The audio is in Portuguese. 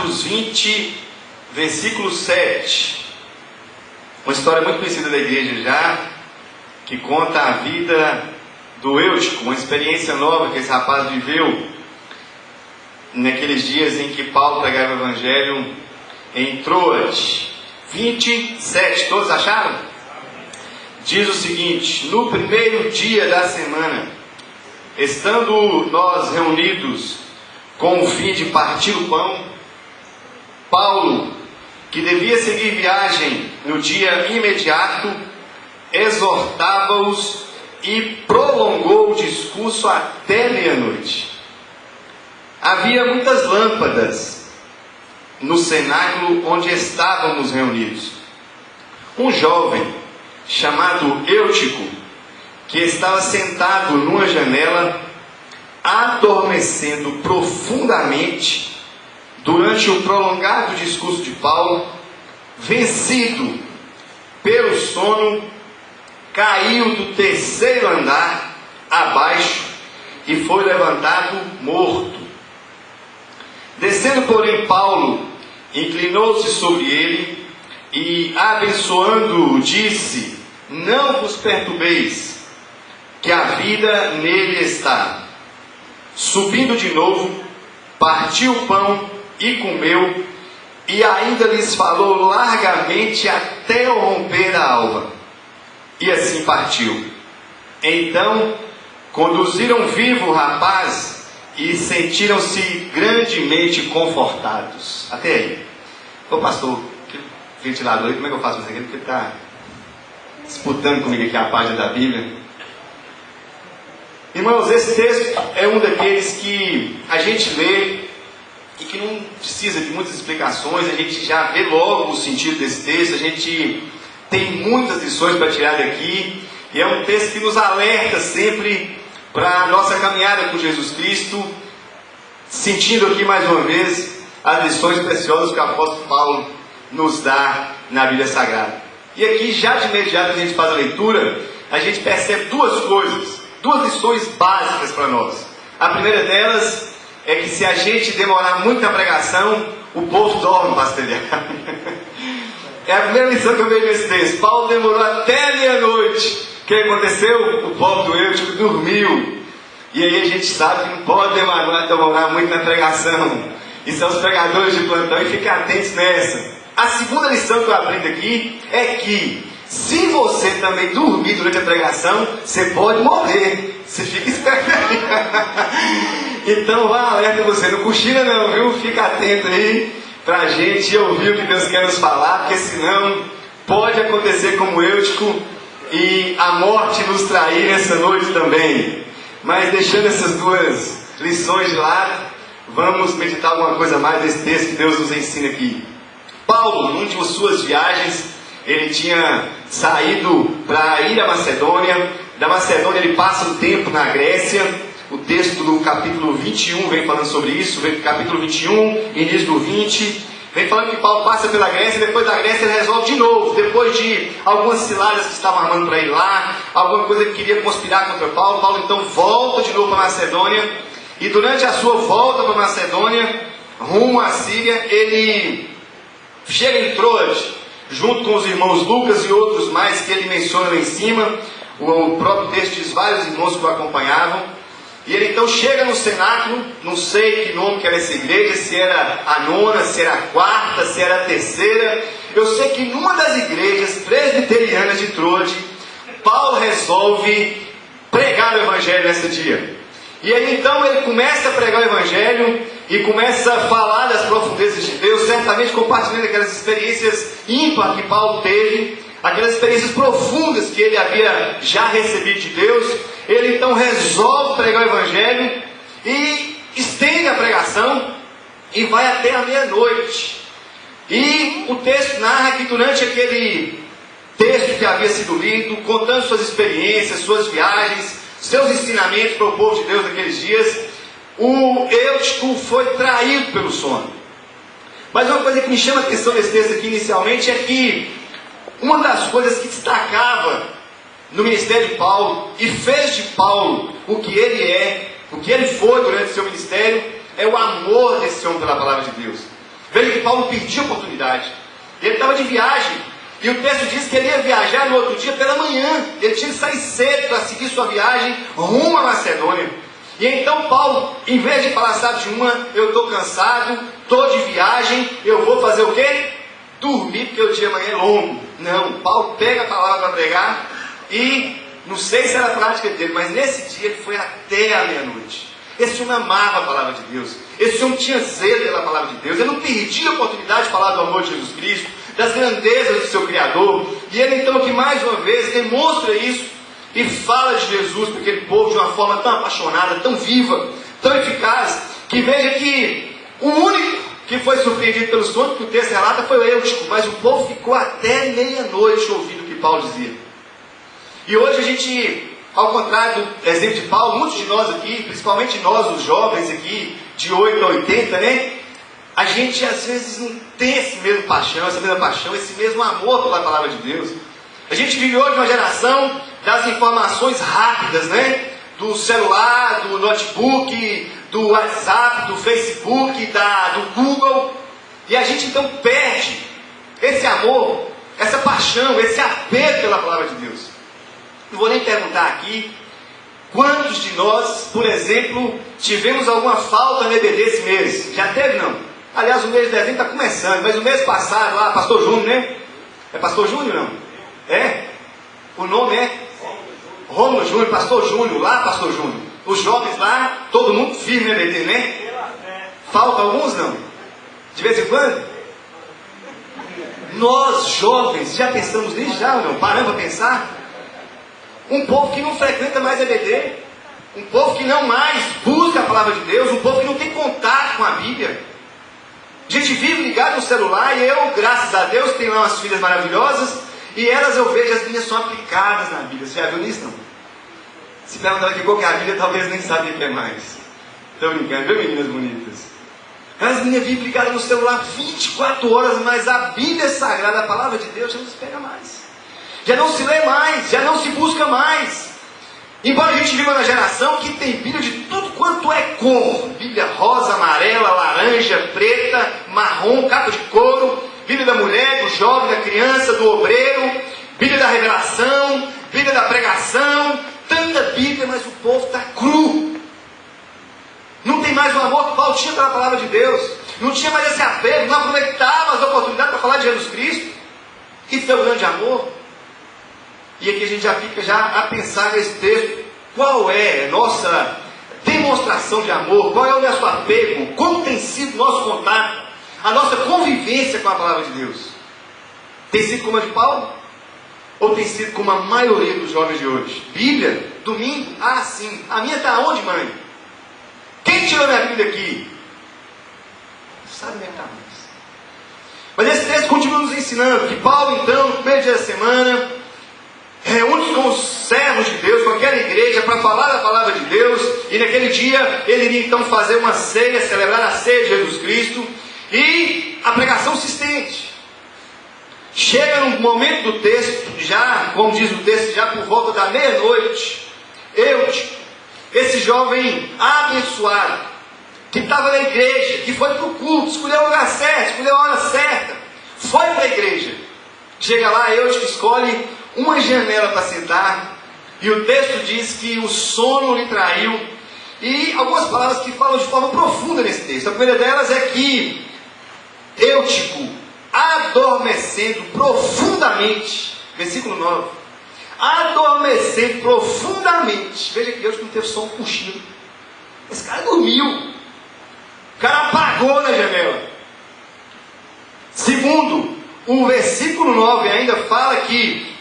Atos 20, versículo 7. Uma história muito conhecida da igreja já, que conta a vida do Eutico, uma experiência nova que esse rapaz viveu naqueles dias em que Paulo pregava o evangelho em Troade. 27, todos acharam? Diz o seguinte: no primeiro dia da semana, estando nós reunidos com o fim de partir o pão, Paulo, que devia seguir viagem no dia imediato, exortava-os e prolongou o discurso até meia-noite. Havia muitas lâmpadas no cenáculo onde estávamos reunidos. Um jovem chamado Eutico, que estava sentado numa janela, adormecendo profundamente durante o prolongado discurso de Paulo, vencido pelo sono, caiu do terceiro andar abaixo e foi levantado morto. Descendo, porém, Paulo inclinou-se sobre ele e, abençoando-o, disse: não vos perturbeis, que a vida nele está. Subindo de novo, partiu o pão e comeu, e ainda lhes falou largamente até o romper da alva. E assim partiu. Então conduziram vivo o rapaz e sentiram-se grandemente confortados. Até aí. Ô pastor, ventilador aí, como é que eu faço isso aqui? Porque ele está disputando comigo aqui a página da Bíblia. Irmãos, esse texto é um daqueles que a gente lê e que não precisa de muitas explicações. A gente já vê logo o sentido desse texto. A gente tem muitas lições para tirar daqui. E é um texto que nos alerta sempre para a nossa caminhada com Jesus Cristo, sentindo aqui mais uma vez as lições preciosas que o apóstolo Paulo nos dá na Bíblia Sagrada. E aqui, já de imediato, a gente faz a leitura, a gente percebe duas coisas, duas lições básicas para nós. A primeira delas é que se a gente demorar muito na pregação, o povo dorme, pastor. É a primeira lição que eu vejo nesse texto. Paulo demorou até meia-noite. O que aconteceu? O povo do Eutico dormiu. E aí a gente sabe que não pode demorar muito na pregação. E são os pregadores de plantão, e fiquem atentos nessa. A segunda lição que eu aprendo aqui é que se você também dormir durante a pregação, você pode morrer. Você fica esperto. Então vá alerta você, não cochila não, viu? Fica atento aí para a gente ouvir o que Deus quer nos falar, porque senão pode acontecer como Eutico e a morte nos trair nessa noite também. Mas deixando essas duas lições de lado, vamos meditar alguma coisa mais desse texto que Deus nos ensina aqui. Paulo, numa de suas viagens, ele tinha saído para ir à Macedônia. Da Macedônia ele passa um tempo na Grécia. O texto do capítulo 21 vem falando sobre isso. Capítulo 21, início do 20, vem falando que Paulo passa pela Grécia. E depois da Grécia ele resolve de novo, depois de algumas ciladas que estavam armando para ir lá, alguma coisa que queria conspirar contra Paulo. Paulo então volta de novo para Macedônia. E durante a sua volta para Macedônia, rumo à Síria, ele chega em Troade, junto com os irmãos Lucas e outros mais que ele menciona lá em cima. O próprio texto diz vários irmãos que o acompanhavam. E ele então chega no cenáculo, não sei que nome que era essa igreja, se era a nona, se era a quarta, se era a terceira. Eu sei que numa das igrejas presbiterianas de Troade, Paulo resolve pregar o evangelho nesse dia. E aí então ele começa a pregar o evangelho e começa a falar das profundezas de Deus, certamente compartilhando aquelas experiências ímpares que Paulo teve, aquelas experiências profundas que ele havia já recebido de Deus. Ele então resolve pregar o evangelho e estende a pregação e vai até a meia-noite. E o texto narra que durante aquele texto que havia sido lido, contando suas experiências, suas viagens, seus ensinamentos para o povo de Deus naqueles dias, o Eutico foi traído pelo sono. Mas uma coisa que me chama a atenção nesse texto aqui inicialmente é que uma das coisas que destacava no ministério de Paulo e fez de Paulo o que ele é, o que ele foi durante o seu ministério, é o amor desse homem pela palavra de Deus. Veja que Paulo perdia a oportunidade. Ele estava de viagem, e o texto diz que ele ia viajar no outro dia pela manhã. Ele tinha que sair cedo para seguir sua viagem rumo à Macedônia. E então Paulo, em vez de falar, sabe de uma, eu estou cansado, estou de viagem, eu vou fazer o quê? Dormir, porque o dia amanhã é longo. Não, Paulo pega a palavra para pregar, e não sei se era a prática dele, mas nesse dia ele foi até a meia-noite. Esse homem amava a palavra de Deus, esse homem tinha zelo pela palavra de Deus, ele não perdia a oportunidade de falar do amor de Jesus Cristo, das grandezas do seu Criador, e ele então aqui mais uma vez demonstra isso, e fala de Jesus para aquele povo de uma forma tão apaixonada, tão viva, tão eficaz, que veja que o único que foi surpreendido pelo sonho, que o texto relata, foi o Eutico, mas o povo ficou até meia-noite ouvindo o que Paulo dizia. E hoje a gente, ao contrário do exemplo de Paulo, muitos de nós aqui, principalmente nós, os jovens aqui, de 8 a 80, né? A gente às vezes não tem esse mesmo paixão, essa mesma paixão, esse mesmo amor pela palavra de Deus. A gente vive hoje uma geração das informações rápidas, né? Do celular, do notebook, do WhatsApp, do Facebook, do Google. E a gente então perde esse amor, essa paixão, esse apego pela palavra de Deus. Não vou nem perguntar aqui quantos de nós, por exemplo, tivemos alguma falta no EBD esse mês. Já teve, não? Aliás, o mês de dezembro está começando, mas o mês passado lá, Pastor Júnior, né? É Pastor Júnior, não? É? O nome é? Rômulo Júnior, Pastor Júnior, lá Pastor Júnior. Os jovens lá, todo mundo firme no EBD, né? Falta alguns, não? De vez em quando? Nós, jovens, já pensamos nisso já ou não? Paramos para pensar? Um povo que não frequenta mais EBD, um povo que não mais busca a palavra de Deus, um povo que não tem contato com a Bíblia. A gente vive ligado no celular, e eu, graças a Deus, tenho lá umas filhas maravilhosas, e elas eu vejo, as minhas são aplicadas na Bíblia. Você já viu nisso, não? Se perguntar aqui qual que é a Bíblia, talvez nem sabia o que é mais. Estou brincando, viu, meninas bonitas? As meninas vivem ligadas no celular 24 horas, mas a Bíblia Sagrada, a palavra de Deus, já não se pega mais. Já não se lê mais, já não se busca mais. Embora a gente viva uma geração que tem Bíblia de tudo quanto é cor. Bíblia rosa, amarela, laranja, preta, marrom, capa de couro. Bíblia da mulher, do jovem, da criança, do obreiro. Bíblia da revelação, Bíblia da pregação. Tanta Bíblia, mas o povo está cru. Não tem mais o amor que Paulo tinha pela palavra de Deus. Não tinha mais esse apego, não aproveitava as oportunidades para falar de Jesus Cristo. Isso é o grande amor. E aqui a gente já fica a pensar nesse texto, qual é a nossa demonstração de amor, qual é o nosso apego, como tem sido o nosso contato, a nossa convivência com a palavra de Deus. Tem sido como a de Paulo? Ou tem sido como a maioria dos jovens de hoje? Bíblia, domingo, sim. A minha está onde, mãe? Quem tirou minha Bíblia aqui? Não sabe nem está mais. Mas esse texto continua nos ensinando que Paulo, então, no primeiro dia da semana, reúne-se com os servos de Deus, com aquela igreja, para falar da palavra de Deus, e naquele dia ele iria então fazer uma ceia, celebrar a ceia de Jesus Cristo, e a pregação se estende. Chega no momento do texto, já, como diz o texto, já por volta da meia-noite, Eutico, esse jovem abençoado, que estava na igreja, que foi para o culto, escolheu o lugar certo, escolheu a hora certa, foi para a igreja. Chega lá, Eutico escolhe uma janela para sentar, e o texto diz que o sono lhe traiu, e algumas palavras que falam de forma profunda nesse texto. A primeira delas é que Eutico, adormecendo profundamente, versículo 9, adormecendo profundamente, veja que Eutico não teve só um cochilo, esse cara dormiu, o cara apagou na janela. Segundo, o versículo 9 ainda fala que